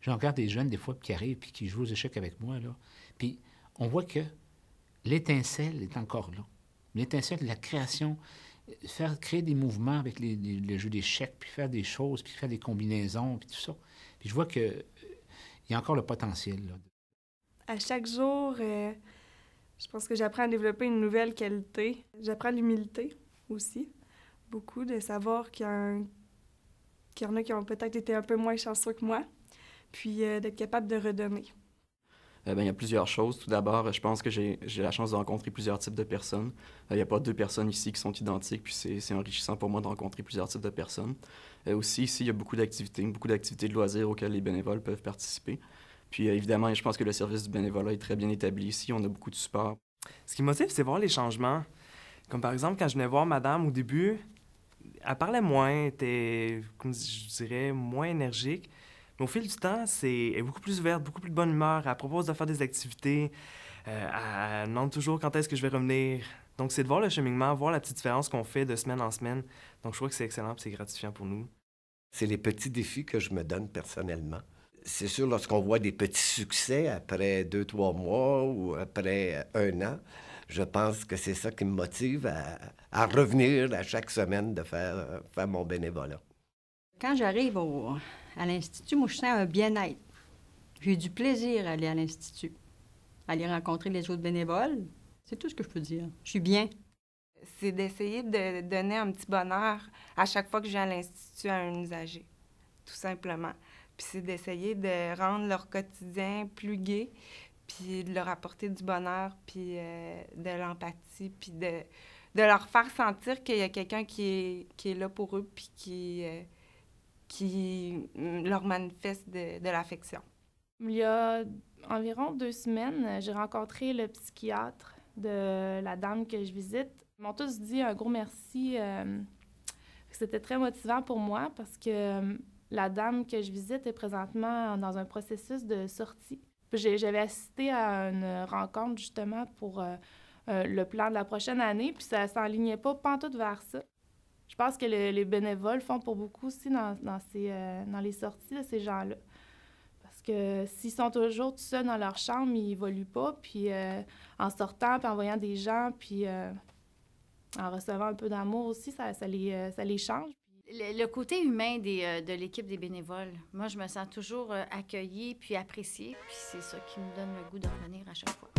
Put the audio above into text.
Je regarde des jeunes, des fois, qui arrivent et qui jouent aux échecs avec moi, là. Puis on voit que l'étincelle est encore là. L'étincelle de la création, créer des mouvements avec le jeu d'échecs, puis faire des choses, puis faire des combinaisons, puis tout ça. Puis je vois qu'il y a encore le potentiel, là. À chaque jour, je pense que j'apprends à développer une nouvelle qualité. J'apprends l'humilité aussi, beaucoup, de savoir qu'il y en a qui ont peut-être été un peu moins chanceux que moi, puis d'être capable de redonner. Il y a plusieurs choses. Tout d'abord, je pense que j'ai la chance de rencontrer plusieurs types de personnes. Il n'y a pas deux personnes ici qui sont identiques, puis c'est enrichissant pour moi de rencontrer plusieurs types de personnes. Aussi, ici, il y a beaucoup d'activités de loisirs auxquelles les bénévoles peuvent participer. Puis évidemment, je pense que le service du bénévolat est très bien établi ici. On a beaucoup de support. Ce qui me motive, c'est voir les changements. Comme par exemple, quand je venais voir madame au début, elle parlait moins, était, comme je dirais, moins énergique. Mais au fil du temps, elle est beaucoup plus ouverte, beaucoup plus de bonne humeur. Elle propose de faire des activités. Elle demande toujours quand est-ce que je vais revenir. Donc, c'est de voir le cheminement, voir la petite différence qu'on fait de semaine en semaine. Donc, je crois que c'est excellent et c'est gratifiant pour nous. C'est les petits défis que je me donne personnellement. C'est sûr, lorsqu'on voit des petits succès après 2-3 mois ou après 1 an, je pense que c'est ça qui me motive à revenir à chaque semaine de faire mon bénévolat. Quand j'arrive à l'Institut, moi, je sens un bien-être. J'ai du plaisir à aller à l'Institut, aller rencontrer les autres bénévoles. C'est tout ce que je peux dire. Je suis bien. C'est d'essayer de donner un petit bonheur à chaque fois que je viens à l'Institut à un usager, tout simplement. Puis c'est d'essayer de rendre leur quotidien plus gai, puis de leur apporter du bonheur, puis de l'empathie, puis de leur faire sentir qu'il y a quelqu'un qui est là pour eux, puis qui leur manifeste de l'affection. Il y a environ 2 semaines, j'ai rencontré le psychiatre de la dame que je visite. Ils m'ont tous dit un gros merci. C'était très motivant pour moi parce que la dame que je visite est présentement dans un processus de sortie. J'avais assisté à une rencontre justement pour le plan de la prochaine année, puis ça ne s'enlignait pas pantoute vers ça. Je pense que les bénévoles font pour beaucoup aussi dans les sorties de ces gens-là. Parce que s'ils sont toujours tout seuls dans leur chambre, ils n'évoluent pas. Puis en sortant, puis en voyant des gens, puis en recevant un peu d'amour aussi, ça les change. Le côté humain de l'équipe des bénévoles, moi, je me sens toujours accueillie puis appréciée. Puis c'est ça qui me donne le goût de revenir à chaque fois.